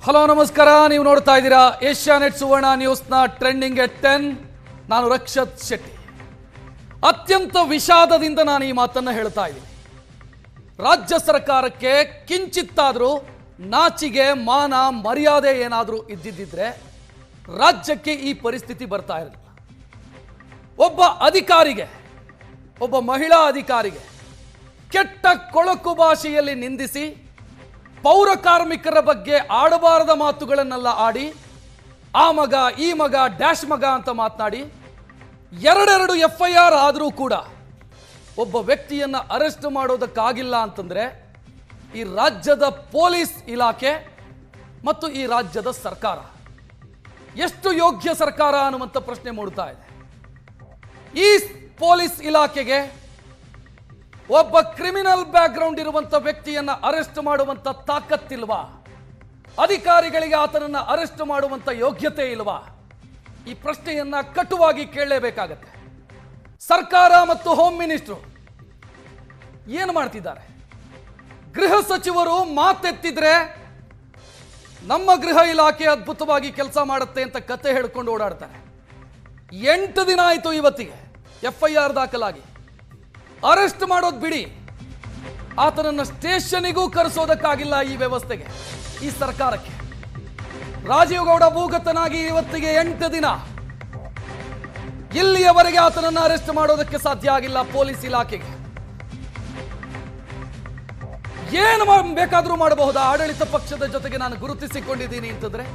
Hello ನಮಸ್ಕಾರ, ನೀವು ನೋಡ್ತಾ ಇದ್ದೀರಾ ಏಷ್ಯಾನೆಟ್ ಸುವರ್ಣ ನ್ಯೂಸ್ನ ಟ್ರೆಂಡಿಂಗ್ ಎಟ್ 10. ನಾನು ರಕ್ಷತ್ ಶೆಟ್ಟಿ. ಅತ್ಯಂತ ವಿಷಾದದಿಂದ ನಾನು ಈ ಮಾತನ್ನು ಹೇಳ್ತಾ ಇದ್ದೀನಿ. ರಾಜ್ಯ ಸರ್ಕಾರಕ್ಕೆ ಕಿಂಚಿತ್ತಾದರೂ ನಾಚಿಗೆ, ಮಾನ, ಮರ್ಯಾದೆ ಏನಾದರೂ ಇದ್ದಿದ್ದಿದ್ರೆ ರಾಜ್ಯಕ್ಕೆ ಈ ಪರಿಸ್ಥಿತಿ ಬರ್ತಾ ಇರಲಿಲ್ಲ. ಒಬ್ಬ ಅಧಿಕಾರಿಗೆ, ಒಬ್ಬ ಮಹಿಳಾ ಅಧಿಕಾರಿಗೆ ಕೆಟ್ಟ ಕೊಳಕು ಭಾಷೆಯಲ್ಲಿ ನಿಂದಿಸಿ ಪೌರ ಕಾರ್ಮಿಕರ ಬಗ್ಗೆ ಆಡಬಾರದ ಮಾತುಗಳನ್ನೆಲ್ಲ ಆಡಿ ಆ ಮಗ, ಈ ಮಗ, ಡ್ಯಾಶ್ ಮಗ ಅಂತ ಮಾತನಾಡಿ ಎರಡೆರಡು FIR ಆದರೂ ಕೂಡ ಒಬ್ಬ ವ್ಯಕ್ತಿಯನ್ನು ಅರೆಸ್ಟ್ ಮಾಡೋದಕ್ಕಾಗಿಲ್ಲ ಅಂತಂದ್ರೆ ಈ ರಾಜ್ಯದ ಪೊಲೀಸ್ ಇಲಾಖೆ ಮತ್ತು ಈ ರಾಜ್ಯದ ಸರ್ಕಾರ ಎಷ್ಟು ಯೋಗ್ಯ ಸರ್ಕಾರ ಅನ್ನುವಂಥ ಪ್ರಶ್ನೆ ಮೂಡ್ತಾ ಇದೆ. ಈ ಪೊಲೀಸ್ ಇಲಾಖೆಗೆ ಒಬ್ಬ ಕ್ರಿಮಿನಲ್ ಬ್ಯಾಕ್ಗ್ರೌಂಡ್ ಇರುವಂತ ವ್ಯಕ್ತಿಯನ್ನ ಅರೆಸ್ಟ್ ಮಾಡುವಂತ ತಾಕತ್ತಿಲ್ವಾ? ಅಧಿಕಾರಿಗಳಿಗೆ ಆತನನ್ನ ಅರೆಸ್ಟ್ ಮಾಡುವಂತ ಯೋಗ್ಯತೆ ಇಲ್ವಾ? ಈ ಪ್ರಶ್ನೆಯನ್ನ ಕಟುವಾಗಿ ಕೇಳಲೇಬೇಕಾಗತ್ತೆ. ಸರ್ಕಾರ ಮತ್ತು ಹೋಮ್ ಮಿನಿಸ್ಟರ್ ಏನು ಮಾಡ್ತಿದ್ದಾರೆ? ಗೃಹ ಸಚಿವರು ಮಾತೆತ್ತಿದ್ರೆ ನಮ್ಮ ಗೃಹ ಇಲಾಖೆ ಅದ್ಭುತವಾಗಿ ಕೆಲಸ ಮಾಡುತ್ತೆ ಅಂತ ಕತೆ ಹೇಳ್ಕೊಂಡು ಓಡಾಡ್ತಾರೆ. 8 ದಿನ ಆಯಿತು ಇವತ್ತಿಗೆ FIR ದಾಖಲಾಗಿ. ಅರೆಸ್ಟ್ ಮಾಡೋದು ಬಿಡಿ, ಆತನನ್ನು ಸ್ಟೇಷನ್ನಿಗೂ ಕರೆಸೋದಕ್ಕಾಗಿಲ್ಲ ಈ ವ್ಯವಸ್ಥೆಗೆ, ಈ ಸರ್ಕಾರಕ್ಕೆ. ರಾಜೀವ್ ಗೌಡ ಭೂಗತನಾಗಿ ಇವತ್ತಿಗೆ 8 ದಿನ, ಇಲ್ಲಿಯವರೆಗೆ ಆತನನ್ನು ಅರೆಸ್ಟ್ ಮಾಡೋದಕ್ಕೆ ಸಾಧ್ಯ ಆಗಿಲ್ಲ ಪೊಲೀಸ್ ಇಲಾಖೆಗೆ. ಏನು ಬೇಕಾದರೂ ಮಾಡಬಹುದಾ? ಆಡಳಿತ ಪಕ್ಷದ ಜೊತೆಗೆ ನಾನು ಗುರುತಿಸಿಕೊಂಡಿದ್ದೀನಿ ಅಂತಂದ್ರೆ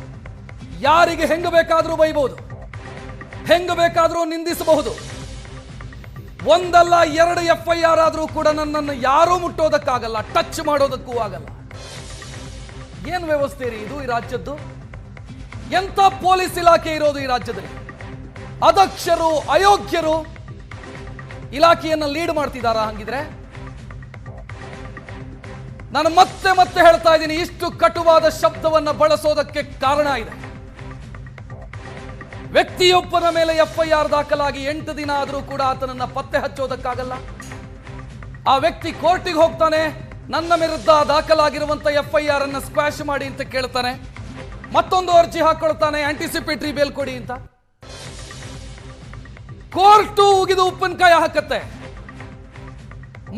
ಯಾರಿಗೆ ಹೆಂಗ ಬೇಕಾದರೂ ಬೈಬಹುದು, ಹೆಂಗ ಬೇಕಾದರೂ ನಿಂದಿಸಬಹುದು. ಒಂದಲ್ಲ 2 FIR ಆದರೂ ಕೂಡ ನನ್ನನ್ನು ಯಾರೂ ಮುಟ್ಟೋದಕ್ಕಾಗಲ್ಲ, ಟಚ್ ಮಾಡೋದಕ್ಕೂ ಆಗಲ್ಲ. ಏನು ವ್ಯವಸ್ಥೆ ರೀ ಇದು ಈ ರಾಜ್ಯದ್ದು? ಎಂಥ ಪೊಲೀಸ್ ಇಲಾಖೆ ಇರೋದು ಈ ರಾಜ್ಯದಲ್ಲಿ? ಅದಕ್ಷರು, ಅಯೋಗ್ಯರು ಇಲಾಖೆಯನ್ನು ಲೀಡ್ ಮಾಡ್ತಿದ್ದಾರಾ? ಹಂಗಿದ್ರೆ ನಾನು ಮತ್ತೆ ಮತ್ತೆ ಹೇಳ್ತಾ ಇದ್ದೀನಿ, ಇಷ್ಟು ಕಟುವಾದ ಶಬ್ದವನ್ನು ಬಳಸೋದಕ್ಕೆ ಕಾರಣ ಇದೆ. ವ್ಯಕ್ತಿಯೊಬ್ಬನ ಮೇಲೆ FIR ದಾಖಲಾಗಿ 8 ದಿನ ಆದರೂ ಕೂಡ ಆತನನ್ನ ಪತ್ತೆ ಹಚ್ಚೋದಕ್ಕಾಗಲ್ಲ. ಆ ವ್ಯಕ್ತಿ ಕೋರ್ಟಿಗೆ ಹೋಗ್ತಾನೆ, ನನ್ನ ವಿರುದ್ಧ ದಾಖಲಾಗಿರುವಂತ FIR ಅನ್ನು ಸ್ಕ್ವಾಶ್ ಮಾಡಿ ಅಂತ ಕೇಳ್ತಾನೆ, ಮತ್ತೊಂದು ಅರ್ಜಿ ಹಾಕೊಳ್ತಾನೆ, ಆಂಟಿಸಿಪೇಟರಿ ಬೇಲ್ ಕೊಡಿ ಅಂತ. ಕೋರ್ಟು ಉಗಿದು ಉಪ್ಪಿನಕಾಯಿ ಹಾಕತ್ತೆ.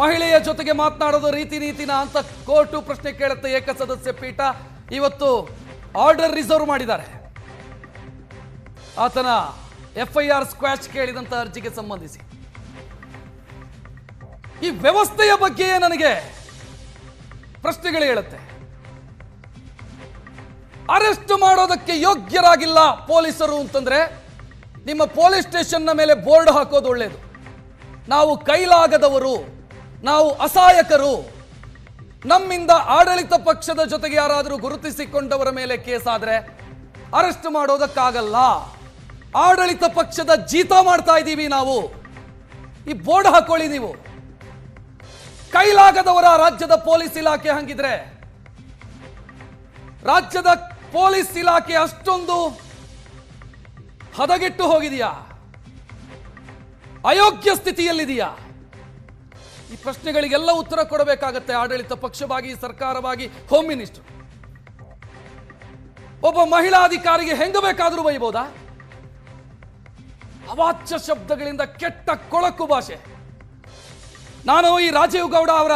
ಮಹಿಳೆಯ ಜೊತೆಗೆ ಮಾತನಾಡೋದು ರೀತಿ ನೀತಿನ ಅಂತ ಕೋರ್ಟು ಪ್ರಶ್ನೆ ಕೇಳುತ್ತೆ. ಏಕಸದಸ್ಯ ಪೀಠ ಇವತ್ತು ಆರ್ಡರ್ ರಿಸರ್ವ್ ಮಾಡಿದ್ದಾರೆ ಆತನ FIR ಸ್ಕ್ವಾಶ್ ಕೇಳಿದಂತ ಅರ್ಜಿಗೆ ಸಂಬಂಧಿಸಿ. ಈ ವ್ಯವಸ್ಥೆಯ ಬಗ್ಗೆ ನನಗೆ ಪ್ರಶ್ನೆಗಳು ಹೇಳುತ್ತೆ. ಅರೆಸ್ಟ್ ಮಾಡೋದಕ್ಕೆ ಯೋಗ್ಯರಾಗಿಲ್ಲ ಪೊಲೀಸರು ಅಂತಂದ್ರೆ ನಿಮ್ಮ ಪೊಲೀಸ್ ಸ್ಟೇಷನ್ನ ಮೇಲೆ ಬೋರ್ಡ್ ಹಾಕೋದು ಒಳ್ಳೆಯದು. ನಾವು ಕೈಲಾಗದವರು, ನಾವು ಅಸಹಾಯಕರು, ನಮ್ಮಿಂದ ಆಡಳಿತ ಪಕ್ಷದ ಜೊತೆಗೆ ಯಾರಾದರೂ ಗುರುತಿಸಿಕೊಂಡವರ ಮೇಲೆ ಕೇಸ್ ಆದ್ರೆ ಅರೆಸ್ಟ್ ಮಾಡೋದಕ್ಕಾಗಲ್ಲ, ಆಡಳಿತ ಪಕ್ಷದ ಜೀತ ಮಾಡ್ತಾ ಇದ್ದೀವಿ ನಾವು, ಈ ಬೋರ್ಡ್ ಹಾಕೊಳ್ಳಿ. ನೀವು ಕೈಲಾಗದವರ ರಾಜ್ಯದ ಪೊಲೀಸ್ ಇಲಾಖೆ ಹಂಗಿದ್ರೆ ರಾಜ್ಯದ ಪೊಲೀಸ್ ಇಲಾಖೆ ಅಷ್ಟೊಂದು ಹದಗೆಟ್ಟು ಹೋಗಿದೆಯಾ? ಅಯೋಗ್ಯ ಸ್ಥಿತಿಯಲ್ಲಿದೆಯಾ? ಈ ಪ್ರಶ್ನೆಗಳಿಗೆಲ್ಲ ಉತ್ತರ ಕೊಡಬೇಕಾಗತ್ತೆ ಆಡಳಿತ ಪಕ್ಷವಾಗಿ, ಸರ್ಕಾರವಾಗಿ, ಹೋಮ್ ಮಿನಿಸ್ಟರ್. ಒಬ್ಬ ಮಹಿಳಾ ಅಧಿಕಾರಿಗೆ ಹೆಂಗ ಬೇಕಾದರೂ ಬೈಬಹುದಾ? ಅವಾಚ್ಯ ಶಬ್ದಗಳಿಂದ ಕೆಟ್ಟ ಕೊಳಕು ಭಾಷೆ. ನಾನು ಈ ರಾಜೀವ್ ಗೌಡ ಅವರ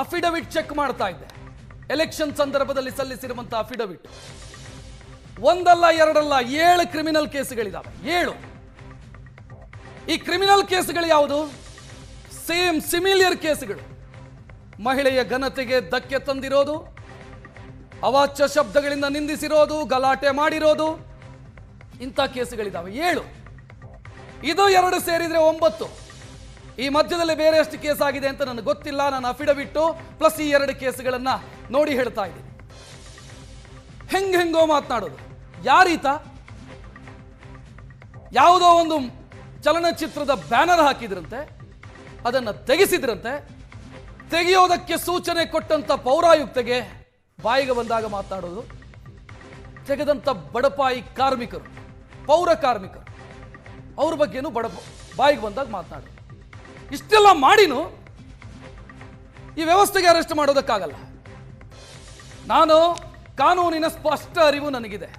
ಅಫಿಡವಿಟ್ ಚೆಕ್ ಮಾಡ್ತಾ ಇದ್ದೆ. ಎಲೆಕ್ಷನ್ ಸಂದರ್ಭದಲ್ಲಿ ಸಲ್ಲಿಸಿರುವಂತಹ ಅಫಿಡವಿಟ್ ಒಂದಲ್ಲ ಎರಡಲ್ಲ 7 ಕ್ರಿಮಿನಲ್ ಕೇಸುಗಳಿದ್ದಾವೆ. 7. ಈ ಕ್ರಿಮಿನಲ್ ಕೇಸುಗಳು ಯಾವುದು? ಸೇಮ್ ಸಿಮಿಲಿಯರ್ ಕೇಸುಗಳು. ಮಹಿಳೆಯ ಘನತೆಗೆ ಧಕ್ಕೆ ತಂದಿರೋದು, ಅವಾಚ್ಯ ಶಬ್ದಗಳಿಂದ ನಿಂದಿಸಿರೋದು, ಗಲಾಟೆ ಮಾಡಿರೋದು, ಇಂಥ ಕೇಸುಗಳಿದ್ದಾವೆ 7. ಇದು 2 ಸೇರಿದ್ರೆ 9. ಈ ಮಧ್ಯದಲ್ಲಿ ಬೇರೆ ಎಷ್ಟು ಕೇಸ್ ಆಗಿದೆ ಅಂತ ನನಗೆ ಗೊತ್ತಿಲ್ಲ. ನಾನು ಅಫಿಡವಿಟ್ಟು ಪ್ಲಸ್ ಈ 2 ಕೇಸುಗಳನ್ನ ನೋಡಿ ಹೇಳ್ತಾ ಇದ್ದೀನಿ. ಹೆಂಗೋ ಮಾತನಾಡೋದು. ಯಾರೀತ? ಯಾವುದೋ ಒಂದು ಚಲನಚಿತ್ರದ ಬ್ಯಾನರ್ ಹಾಕಿದ್ರಂತೆ, ಅದನ್ನು ತೆಗೆಸಿದ್ರಂತೆ. ತೆಗೆಯೋದಕ್ಕೆ ಸೂಚನೆ ಕೊಟ್ಟಂತ ಪೌರಾಯುಕ್ತಗೆ ಬಾಯಿಗೆ ಬಂದಾಗ ಮಾತನಾಡೋದು. ತೆಗೆದಂತ ಬಡಪಾಯಿ ಕಾರ್ಮಿಕರು, ಪೌರ ಕಾರ್ಮಿಕರು, ಅವ್ರ ಬಗ್ಗೆನೂ ಬಾಯಿಗೆ ಬಂದಾಗ ಮಾತನಾಡೋದು. ಇಷ್ಟೆಲ್ಲ ಮಾಡಿನೂ ಈ ವ್ಯವಸ್ಥೆಗೆ ಅರೆಸ್ಟ್ ಮಾಡೋದಕ್ಕಾಗಲ್ಲ. ನಾನು ಕಾನೂನಿನ ಸ್ಪಷ್ಟ ಅರಿವು ನನಗಿದೆ.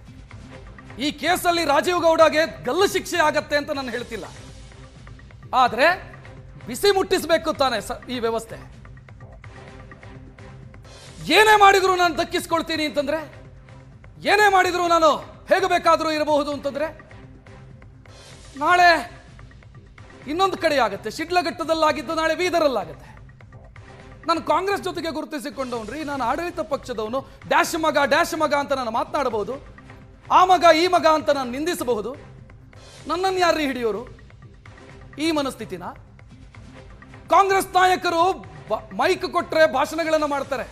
ಈ ಕೇಸಲ್ಲಿ ರಾಜೀವ್ ಗೌಡಗೆ ಗಲ್ಲು ಶಿಕ್ಷೆ ಆಗತ್ತೆ ಅಂತ ನಾನು ಹೇಳ್ತಿಲ್ಲ. ಆದರೆ ಬಿಸಿ ಮುಟ್ಟಿಸಬೇಕು ತಾನೆ ಈ ವ್ಯವಸ್ಥೆ. ಏನೇ ಮಾಡಿದ್ರು ನಾನು ದಕ್ಕಿಸ್ಕೊಳ್ತೀನಿ ಅಂತಂದ್ರೆ, ಏನೇ ಮಾಡಿದ್ರು ನಾನು ಹೇಗೆ ಬೇಕಾದರೂ ಇರಬಹುದು ಅಂತಂದ್ರೆ, ನಾಳೆ ಇನ್ನೊಂದು ಕಡೆ ಆಗುತ್ತೆ. ಶಿಡ್ಲಘಟ್ಟದಲ್ಲಾಗಿದ್ದು ನಾಳೆ ಬೀದರಲ್ಲಾಗುತ್ತೆ. ನಾನು ಕಾಂಗ್ರೆಸ್ ಜೊತೆಗೆ ಗುರುತಿಸಿಕೊಂಡವನ್ರಿ, ನಾನು ಆಡಳಿತ ಪಕ್ಷದವನು, ಡ್ಯಾಶ್ ಮಗ ಅಂತ ನಾನು ಮಾತನಾಡಬಹುದು, ಆ ಮಗ ಈ ಮಗ ಅಂತ ನಾನು ನಿಂದಿಸಬಹುದು. ನನ್ನನ್ನು ಯಾರು ಹಿಡಿಯೋರು? ಈ ಮನಸ್ಥಿತಿನ ಕಾಂಗ್ರೆಸ್ ನಾಯಕರು ಮೈಕ್ ಕೊಟ್ಟರೆ ಭಾಷಣಗಳನ್ನು ಮಾಡ್ತಾರೆ.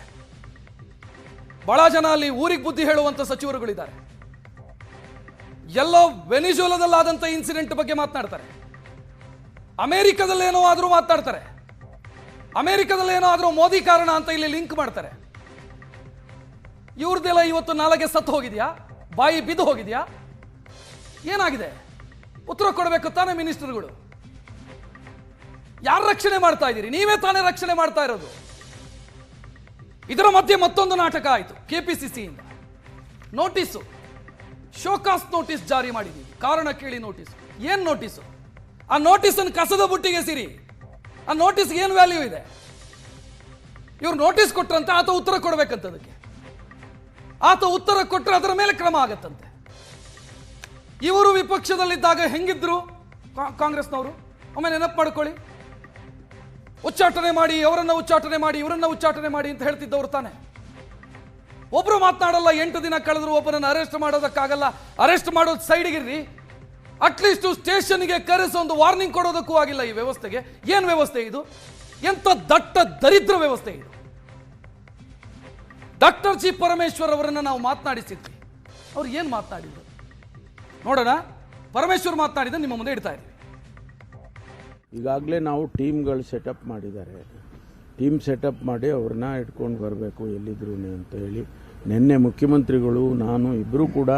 ಬಹಳ ಜನ ಅಲ್ಲಿ ಊರಿಗೆ ಬುದ್ಧಿ ಹೇಳುವಂತ ಸಚಿವರುಗಳಿದ್ದಾರೆ. ಎಲ್ಲೋ ವೆನಿಜುಲಾದಲ್ಲಾದಂಥ ಇನ್ಸಿಡೆಂಟ್ ಬಗ್ಗೆ ಮಾತನಾಡ್ತಾರೆ, ಅಮೆರಿಕದಲ್ಲೇನೋ ಆದರೂ ಮಾತನಾಡ್ತಾರೆ, ಅಮೆರಿಕದಲ್ಲೇನೋ ಆದರೂ ಮೋದಿ ಕಾರಣ ಅಂತ ಇಲ್ಲಿ ಲಿಂಕ್ ಮಾಡ್ತಾರೆ. ಇವ್ರದ್ದೆಲ್ಲ ಇವತ್ತು ನಾಳೆಗೆ ಸತ್ತು ಹೋಗಿದ್ಯಾ? ಬಾಯಿ ಬಿದ್ದು ಹೋಗಿದ್ಯಾ? ಏನಾಗಿದೆ? ಉತ್ತರ ಕೊಡಬೇಕು ತಾನೇ ಮಿನಿಸ್ಟರ್ಗಳು. ಯಾರು ರಕ್ಷಣೆ ಮಾಡ್ತಾ ಇದ್ದೀರಿ? ನೀವೇ ತಾನೇ ರಕ್ಷಣೆ ಮಾಡ್ತಾ ಇರೋದು. ಇದರ ಮಧ್ಯೆ ಮತ್ತೊಂದು ನಾಟಕ ಆಯಿತು. ಕೆಪಿಸಿಸಿಯಿಂದ ನೋಟಿಸು, ಶೋಕಾಸ್ ನೋಟಿಸ್ ಜಾರಿ ಮಾಡಿದ್ದೀವಿ. ಕಾರಣ ಕೇಳಿ ನೋಟಿಸ್. ಏನ್ ನೋಟಿಸು? ಆ ನೋಟಿಸನ್ನು ಕಸದ ಬುಟ್ಟಿಗೆ ಸಿರಿ. ಆ ನೋಟಿಸ್ಗೆ ಏನು ವ್ಯಾಲ್ಯೂ ಇದೆ? ಇವ್ರು ನೋಟಿಸ್ ಕೊಟ್ರಂತೆ, ಆತ ಉತ್ತರ ಕೊಡಬೇಕಂತ. ಅದಕ್ಕೆ ಆತ ಉತ್ತರ ಕೊಟ್ಟರೆ ಅದರ ಮೇಲೆ ಕ್ರಮ ಆಗತ್ತಂತೆ. ಇವರು ವಿಪಕ್ಷದಲ್ಲಿದ್ದಾಗ ಹೆಂಗಿದ್ರು ಕಾಂಗ್ರೆಸ್ನವರು? ಒಮ್ಮೆ ನೆನಪು ಮಾಡ್ಕೊಳ್ಳಿ. ಉಚ್ಚಾಟನೆ ಮಾಡಿ, ಅವರನ್ನ ಉಚ್ಚಾಟನೆ ಮಾಡಿ, ಇವರನ್ನ ಉಚ್ಚಾಟನೆ ಮಾಡಿ ಅಂತ ಹೇಳ್ತಿದ್ದವರು ತಾನೆ. ಒಬ್ರು ಮಾತನಾಡಲ್ಲ. 8 ದಿನ ಕಳೆದ್ರು ಒಬ್ಬರನ್ನು ಅರೆಸ್ಟ್ ಮಾಡೋದಕ್ಕಾಗಲ್ಲ. ಅರೆಸ್ಟ್ ಮಾಡೋದು ಸೈಡ್ಗಿರ್ರಿ, ಅಟ್ಲೀಸ್ಟ್ ಸ್ಟೇಷನ್ಗೆ ಕರೆಸಿ ಒಂದು ವಾರ್ನಿಂಗ್ ಕೊಡೋದಕ್ಕೂ ಆಗಿಲ್ಲ ಈ ವ್ಯವಸ್ಥೆಗೆ. ಏನು ವ್ಯವಸ್ಥೆ ಇದು? ಎಂತ ದಟ್ಟ ದರಿದ್ರ ವ್ಯವಸ್ಥೆ ಇದು. ಡಾಕ್ಟರ್ ಜಿ ಪರಮೇಶ್ವರ್ ಅವರನ್ನು ನಾವು ಮಾತನಾಡಿಸಿದ್ವಿ. ಅವ್ರು ಏನು ಮಾತನಾಡಿದ್ರು ನೋಡೋಣ. ಪರಮೇಶ್ವರ್ ಮಾತನಾಡಿದ ನಿಮ್ಮ ಮುಂದೆ ಇಡ್ತಾ ಇದ್ದೀವಿ. ಈಗಾಗಲೇ ನಾವು ಟೀಮ್ಗಳು ಸೆಟಪ್ ಮಾಡಿದ್ದಾರೆ. ಟೀಮ್ ಸೆಟಪ್ ಮಾಡಿ ಅವ್ರನ್ನ ಇಟ್ಕೊಂಡು ಬರಬೇಕು ಎಲ್ಲಿದ್ರು ಅಂತ ಹೇಳಿ ನಿನ್ನೆ ಮುಖ್ಯಮಂತ್ರಿಗಳು ನಾನು ಇಬ್ಬರೂ ಕೂಡ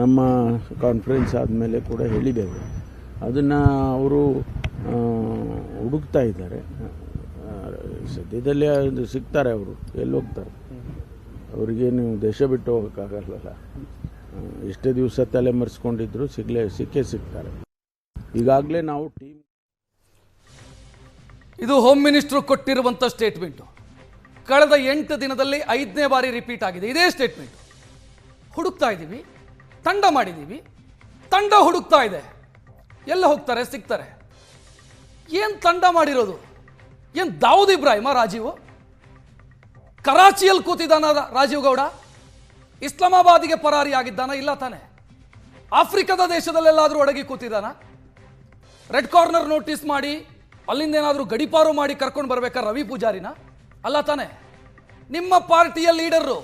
ನಮ್ಮ ಕಾನ್ಫರೆನ್ಸ್ ಆದಮೇಲೆ ಕೂಡ ಹೇಳಿದ್ದೇವೆ. ಅದನ್ನು ಅವರು ಹುಡುಕ್ತಾ ಇದ್ದಾರೆ. ಸದ್ಯದಲ್ಲೇ ಅದು ಸಿಗ್ತಾರೆ. ಅವರು ಎಲ್ಲಿ ಹೋಗ್ತಾರೆ? ಅವ್ರಿಗೇನು ದೇಶ ಬಿಟ್ಟು ಹೋಗೋಕ್ಕಾಗಲ್ಲ. ಎಷ್ಟೇ ದಿವಸ ತಲೆಮರೆಸ್ಕೊಂಡಿದ್ರು ಸಿಕ್ಕೇ ಸಿಗ್ತಾರೆ. ಈಗಾಗಲೇ ನಾವು ಟೀಮ್. ಇದು ಹೋಮ್ ಮಿನಿಸ್ಟರ್ ಕೊಟ್ಟಿರುವಂಥ ಸ್ಟೇಟ್ಮೆಂಟು. ಕಳೆದ 8 ದಿನದಲ್ಲಿ 5ನೇ ಬಾರಿ ರಿಪೀಟ್ ಆಗಿದೆ ಇದೇ ಸ್ಟೇಟ್ಮೆಂಟ್. ಹುಡುಕ್ತಾ ಇದ್ದೀವಿ, ತಂಡ ಮಾಡಿದ್ದೀವಿ, ತಂಡ ಹುಡುಕ್ತಾ ಇದೆ. ಎಲ್ಲ ಹೋಗ್ತಾರೆ? ಸಿಗ್ತಾರೆ. ಏನು ತಂಡ ಮಾಡಿರೋದು? ಏನು ದಾವೂದ್ ಇಬ್ರಾಹಿಮ ರಾಜೀವ್? ಕರಾಚಿಯಲ್ಲಿ ಕೂತಿದ್ದಾನ ರಾಜೀವ್ ಗೌಡ? ಇಸ್ಲಾಮಾಬಾದಿಗೆ ಪರಾರಿ ಆಗಿದ್ದಾನ? ಇಲ್ಲ ತಾನೆ. ಆಫ್ರಿಕಾದ ದೇಶದಲ್ಲೆಲ್ಲಾದರೂ ಅಡಗಿ ಕೂತಿದ್ದಾನ? ರೆಡ್ ಕಾರ್ನರ್ ನೋಟಿಸ್ ಮಾಡಿ ಅಲ್ಲಿಂದ ಏನಾದರೂ ಗಡಿಪಾರು ಮಾಡಿ ಕರ್ಕೊಂಡು ಬರ್ಬೇಕಾ ರವಿ ಪೂಜಾರಿನ? ಅಲ್ಲ ತಾನೆ. ನಿಮ್ಮ ಪಾರ್ಟಿಯ ಲೀಡರು,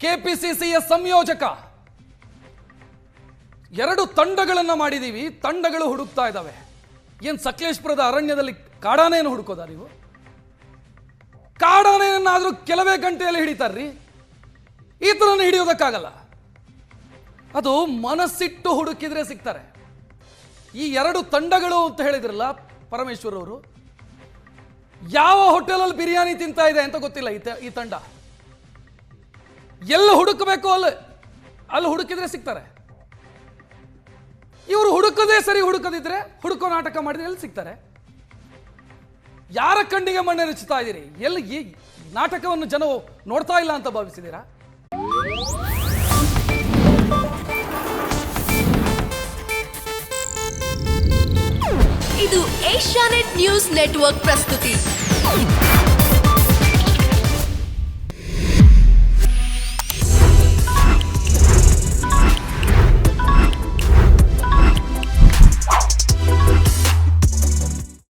ಕೆಪಿಸಿಸಿಯ ಸಂಯೋಜಕ. 2 ತಂಡಗಳನ್ನು ಮಾಡಿದ್ದೀವಿ. ತಂಡಗಳು ಹುಡುಕ್ತಾ ಇದ್ದಾವೆ. ಏನು ಸಕಲೇಶ್ಪುರದ ಅರಣ್ಯದಲ್ಲಿ ಕಾಡಾನೆಯನ್ನು ಹುಡುಕೋದ ನೀವು? ಕಾಡಾನೆಯನ್ನಾದರೂ ಕೆಲವೇ ಗಂಟೆಯಲ್ಲಿ ಹಿಡಿತಾರ್ರಿ. ಈ ಥರನೇ ಹಿಡಿಯೋದಕ್ಕಾಗಲ್ಲ. ಅದು ಮನಸ್ಸಿಟ್ಟು ಹುಡುಕಿದ್ರೆ ಸಿಗ್ತಾರೆ. ಈ 2 ತಂಡಗಳು ಅಂತ ಹೇಳಿದ್ರಲ್ಲ ಪರಮೇಶ್ವರ್ ಅವರು, ಯಾವ ಹೋಟೆಲಲ್ಲಿ ಬಿರಿಯಾನಿ ತಿಂತಾ ಇದೆ ಅಂತ ಗೊತ್ತಿಲ್ಲ ಈ ತಂಡ. ಎಲ್ಲ ಹುಡುಕಬೇಕು ಅಲ್ಲಿ ಹುಡುಕಿದ್ರೆ ಸಿಗ್ತಾರೆ. ಇವರು ಹುಡುಕದೇ ಸರಿ, ಹುಡುಕದಿದ್ರೆ ಹುಡುಕೋ ನಾಟಕ ಮಾಡಿದ್ರೆ ಎಲ್ಲಿ ಸಿಗ್ತಾರೆ? ಯಾರ ಕಣ್ಣಿಗೆ ಮಣ್ಣೆರಚುತ್ತಾ ಇದ್ದೀರಿ? ಎಲ್ಲಿ ಈ ನಾಟಕವನ್ನು ಜನ ನೋಡ್ತಾ ಇಲ್ಲ ಅಂತ ಭಾವಿಸಿದ್ದೀರಾ? ಇದು ಏಷ್ಯಾನೆಟ್ ನ್ಯೂಸ್ ನೆಟ್ವರ್ಕ್ ಪ್ರಸ್ತುತಿ.